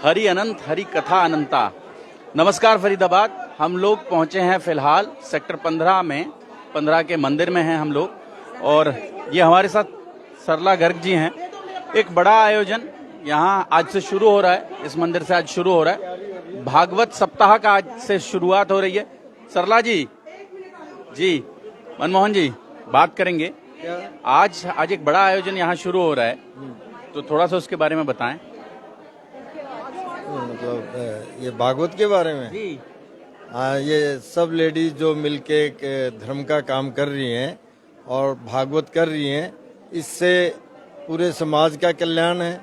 हरि अनंत हरि कथा अनंता। नमस्कार फरीदाबाद। हम लोग पहुंचे हैं फिलहाल सेक्टर 15 में, 15 के मंदिर में हैं हम लोग, और ये हमारे साथ सरला गर्ग जी हैं। एक बड़ा आयोजन यहाँ आज से शुरू हो रहा है, इस मंदिर से आज शुरू हो रहा है। भागवत सप्ताह का आज से शुरुआत हो रही है। सरला जी मनमोहन जी बात करेंगे। आज एक बड़ा आयोजन यहाँ शुरू हो रहा है, तो थोड़ा सा उसके बारे में बताएं। मतलब ये भागवत के बारे में जी। हाँ, ये सब लेडीज जो मिलके एक धर्म का काम कर रही हैं और भागवत कर रही हैं, इससे पूरे समाज का कल्याण है,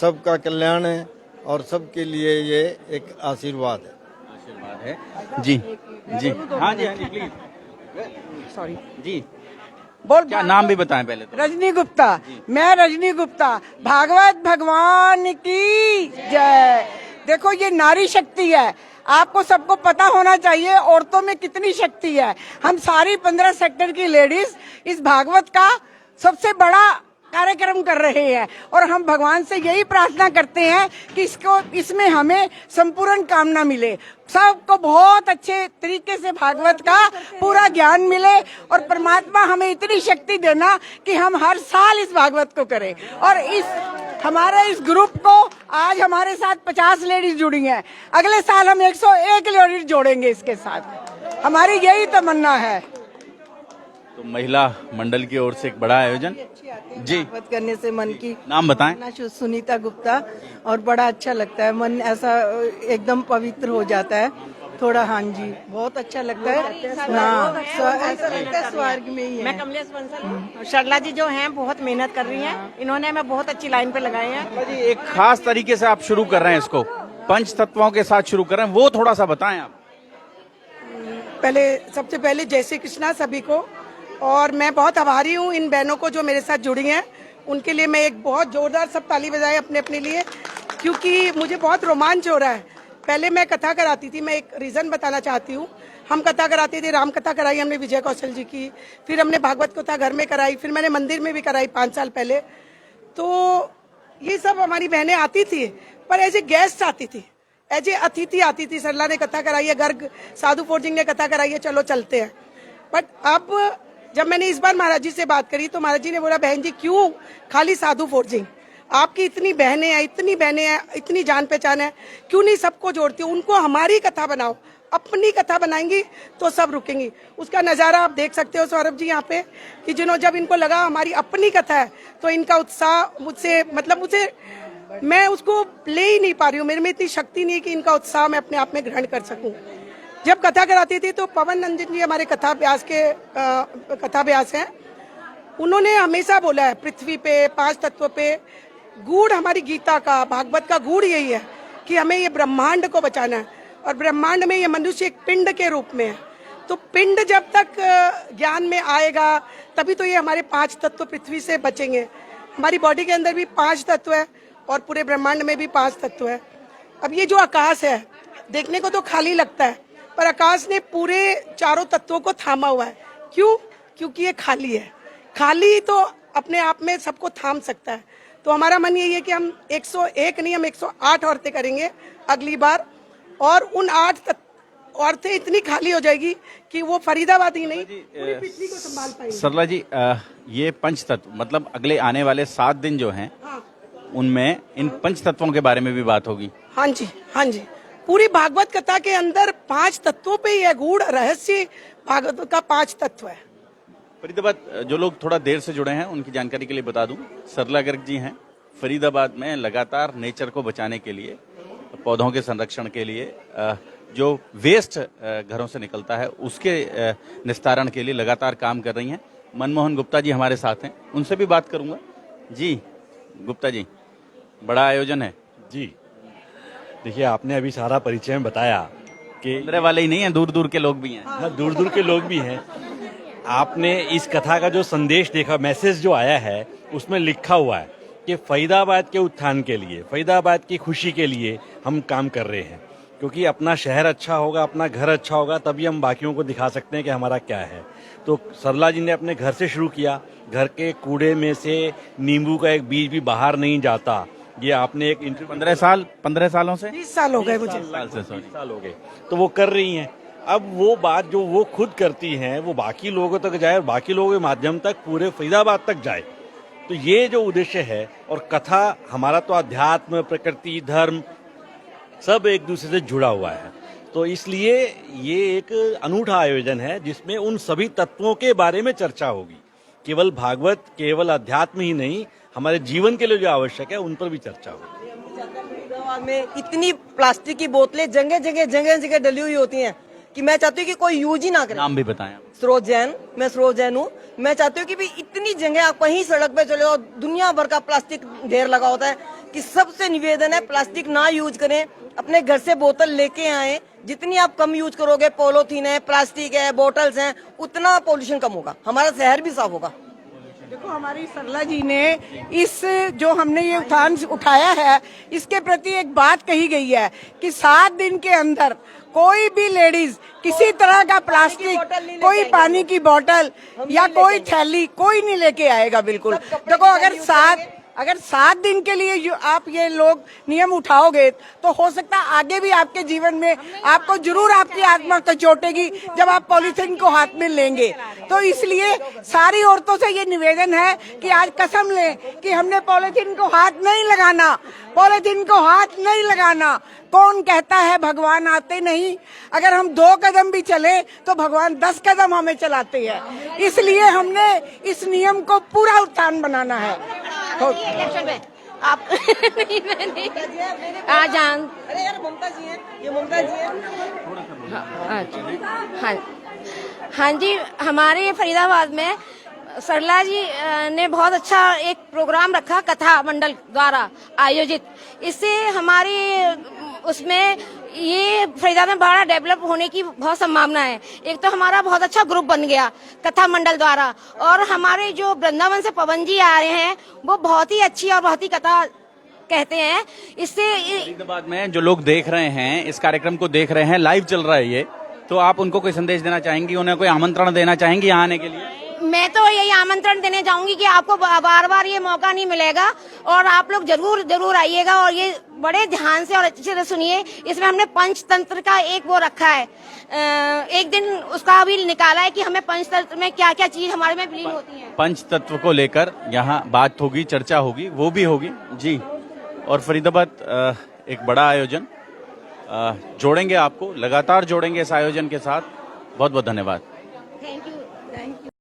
सबका कल्याण है और सबके लिए ये एक आशीर्वाद है। जी जी हाँ जी प्लीज। सॉरी जी बोल, क्या नाम भी बताएं पहले तो। रजनी गुप्ता। मैं रजनी गुप्ता। भागवत भगवान की जय। देखो ये नारी शक्ति है, आपको सबको पता होना चाहिए औरतों में कितनी शक्ति है। हम सारी 15 सेक्टर की लेडीज इस भागवत का सबसे बड़ा कार्यक्रम कर रहे हैं और हम भगवान से यही प्रार्थना करते हैं कि इसमें हमें संपूर्ण कामना मिले, सबको बहुत अच्छे तरीके से भागवत का पूरा ज्ञान मिले और परमात्मा हमें इतनी शक्ति देना कि हम हर साल इस भागवत को करें। और हमारे इस ग्रुप को आज हमारे साथ 50 लेडीज जुड़ी हैं, अगले साल हम 101 लेडीज जोड़ेंगे इसके साथ। हमारी यही तमन्ना है। तो महिला मंडल की ओर से एक बड़ा आयोजन जी। भागवत करने से मन की, नाम बताएं। सुनीता गुप्ता। और बड़ा अच्छा लगता है, मन ऐसा एकदम पवित्र हो जाता है थोड़ा। हाँ जी, बहुत अच्छा लगता है। हाँ, ऐसा लगता है स्वर्ग में ही है। मैं कमलेश बंसल। सरला जी जो हैं बहुत मेहनत कर रही हैं, इन्होंने हमें बहुत अच्छी लाइन पे लगाए हैं। जी एक खास तरीके से आप शुरू कर रहे हैं इसको, पंच तत्वों के साथ शुरू कर रहे हैं, वो थोड़ा सा बताएं आप। सबसे पहले जय श्री कृष्णा सभी को। और मैं बहुत आभारी हूँ इन बहनों को जो मेरे साथ जुड़ी हैं, उनके लिए मैं एक बहुत जोरदार सब ताली बजाएं अपने लिए, क्योंकि मुझे बहुत रोमांच हो रहा है। पहले मैं कथा कराती थी, मैं एक रीजन बताना चाहती हूँ। हम कथा कराते थे, राम कथा कराई हमने विजय कौशल जी की, फिर हमने भागवत कथा घर में कराई, फिर मैंने मंदिर में भी कराई 5 साल पहले। तो ये सब हमारी बहनें आती थी, पर एज ए गेस्ट आती थी, एज ए अतिथि आती थी। सरला ने कथा कराई है, गर्ग साधु फोर्जिंग ने कथा कराई है, चलो चलते हैं। बट अब जब मैंने इस बार महाराज जी से बात करी तो महाराज जी ने बोला, बहन जी क्यों खाली साधु फोर्जिंग, आपकी इतनी बहनें हैं, इतनी जान पहचान है, क्यों नहीं सबको जोड़ती हो, उनको हमारी कथा बनाओ। अपनी कथा बनाएंगी तो सब रुकेंगी। उसका नजारा आप देख सकते हो सौरभ जी यहाँ पे, कि जब इनको लगा हमारी अपनी कथा है तो इनका उत्साह मुझसे मैं उसको ले ही नहीं पा रही हूँ। मेरे में इतनी शक्ति नहीं है कि इनका उत्साह मैं अपने आप में ग्रहण कर सकूं। जब कथा कराती थी तो पवन नंदन जी हमारे कथा व्यास हैं, उन्होंने हमेशा बोला है पृथ्वी पे 5 तत्व पे गूढ़ हमारी गीता का, भागवत का गूढ़ यही है कि हमें ये ब्रह्मांड को बचाना है। और ब्रह्मांड में ये मनुष्य एक पिंड के रूप में है, तो पिंड जब तक ज्ञान में आएगा तभी तो ये हमारे 5 तत्व पृथ्वी से बचेंगे। हमारी बॉडी के अंदर भी 5 तत्व है और पूरे ब्रह्मांड में भी 5 तत्व है। अब ये जो आकाश है देखने को तो खाली लगता है, पर आकाश ने पूरे चारों तत्वों को थामा हुआ है। क्यों? क्योंकि ये खाली है। खाली तो अपने आप में सबको थाम सकता है। तो हमारा मन यही है कि हम 101 नहीं, हम 108 औरतें करेंगे अगली बार, और उन 8 औरतें इतनी खाली हो जाएगी कि वो फरीदाबाद ही नहीं पूरी पृथ्वी को संभाल पाएंगी। सरला जी ये पंच तत्व मतलब अगले आने वाले 7 दिन जो हैं, हाँ, उनमें इन पंच तत्वों के बारे में भी बात होगी। हाँ जी, हाँ जी। पूरी भागवत कथा के अंदर 5 तत्वों पे यह गूढ़ रहस्य भागवत का 5 तत्व है। फरीदाबाद जो लोग थोड़ा देर से जुड़े हैं उनकी जानकारी के लिए बता दूं, सरला गर्ग जी हैं फरीदाबाद में लगातार नेचर को बचाने के लिए, पौधों के संरक्षण के लिए, जो वेस्ट घरों से निकलता है उसके निस्तारण के लिए लगातार काम कर रही हैं। मनमोहन गुप्ता जी हमारे साथ हैं, उनसे भी बात करूंगा। जी गुप्ता जी, बड़ा आयोजन है जी। देखिए, आपने अभी सारा परिचय में बताया कि 15 वाले ही नहीं है, दूर दूर के लोग भी हैं। हाँ, दूर दूर के लोग भी हैं। आपने इस कथा का जो संदेश देखा, मैसेज जो आया है, उसमें लिखा हुआ है कि फरीदाबाद के उत्थान के लिए, फरीदाबाद की खुशी के लिए हम काम कर रहे हैं। क्योंकि अपना शहर अच्छा होगा, अपना घर अच्छा होगा, तभी हम बाकियों को दिखा सकते हैं कि हमारा क्या है। तो सरला जी ने अपने घर से शुरू किया। घर के कूड़े में से नींबू का एक बीज भी बाहर नहीं जाता, ये आपने एक इंटरव्यू 15 सालों से 20 साल हो गए मुझे। साल से सॉरी साल हो गए तो वो कर रही हैं। अब वो बात जो वो खुद करती हैं वो बाकी लोगों तक जाए और बाकी लोगों के माध्यम तक पूरे फरीदाबाद तक जाए, तो ये जो उद्देश्य है। और कथा हमारा तो अध्यात्म, प्रकृति, धर्म सब एक दूसरे से जुड़ा हुआ है, तो इसलिए ये एक अनूठा आयोजन है जिसमें उन सभी तत्वों के बारे में चर्चा होगी। केवल भागवत, केवल अध्यात्म ही नहीं, हमारे जीवन के लिए जो आवश्यक है उन पर भी चर्चा होगी। फरीदाबाद में इतनी प्लास्टिक की बोतलें जगह जगह डली हुई होती हैं कि मैं चाहती हूँ कि कोई यूज ही ना करे। नाम भी बताएं आप। सरोज जैन, मैं सरोज जैन हूँ। मैं चाहती हूँ कि भी इतनी जगह आप कहीं सड़क पे चले और दुनिया भर का प्लास्टिक ढेर लगा होता है कि सबसे निवेदन है प्लास्टिक ना यूज करें, अपने घर से बोतल लेके आए। जितनी आप कम यूज करोगे, पॉलीथीन है, प्लास्टिक है, बोटल्स हैं, उतना पोल्यूशन कम होगा, हमारा शहर भी साफ होगा। देखो हमारी सरला जी ने इस जो हमने ये उत्थान उठाया है इसके प्रति एक बात कही गई है कि 7 दिन के अंदर कोई भी लेडीज किसी तरह का प्लास्टिक, कोई पानी की बोतल या कोई थैली कोई नहीं लेके आएगा। बिल्कुल देखो अगर 7 दिन के लिए आप ये लोग नियम उठाओगे तो हो सकता है आगे भी आपके जीवन में आपको जरूर आपकी आत्मा कचोटेगी जब आप पॉलीथीन को हाथ में लेंगे। तो इसलिए सारी औरतों से ये निवेदन है कि आज कसम लें कि हमने पॉलीथीन को हाथ नहीं लगाना, पॉलीथीन को हाथ नहीं लगाना। कौन कहता है भगवान आते नहीं? अगर हम 2 कदम भी चले तो भगवान 10 कदम हमें चलाते हैं। इसलिए हमने इस नियम को पूरा उत्थान बनाना है। इलेक्शन में आप नहीं मैंने जान। अरे यार ममता जी हैं, ये ममता जी हैं। हाँ हाँ जी, हमारे फरीदाबाद में सरला जी ने बहुत अच्छा एक प्रोग्राम रखा कथा मंडल द्वारा आयोजित। इससे हमारी उसमें ये फरीदाबाद में बड़ा डेवलप होने की बहुत संभावना है। एक तो हमारा बहुत अच्छा ग्रुप बन गया कथा मंडल द्वारा, और हमारे जो वृंदावन से पवन जी आ रहे हैं वो बहुत ही अच्छी और बहुत ही कथा कहते हैं। इससे फरीदाबाद में जो लोग देख रहे हैं, इस कार्यक्रम को देख रहे हैं, लाइव चल रहा है ये, तो आप उनको कोई संदेश देना चाहेंगी, उन्हें कोई आमंत्रण देना चाहेंगी यहाँ आने के लिए? मैं तो यही आमंत्रण देने चाहूंगी कि आपको बार बार ये मौका नहीं मिलेगा और आप लोग जरूर आइएगा और ये बड़े ध्यान से और अच्छे से सुनिए। इसमें हमने पंचतंत्र का एक वो रखा है, एक दिन उसका भी निकाला है कि हमें पंचतंत्र में क्या क्या चीज हमारे में विलीन होती है। पंच तत्व को लेकर यहाँ बात होगी, चर्चा होगी, वो भी होगी जी। और फरीदाबाद एक बड़ा आयोजन, जोड़ेंगे आपको, लगातार जोड़ेंगे इस आयोजन के साथ। बहुत बहुत धन्यवाद।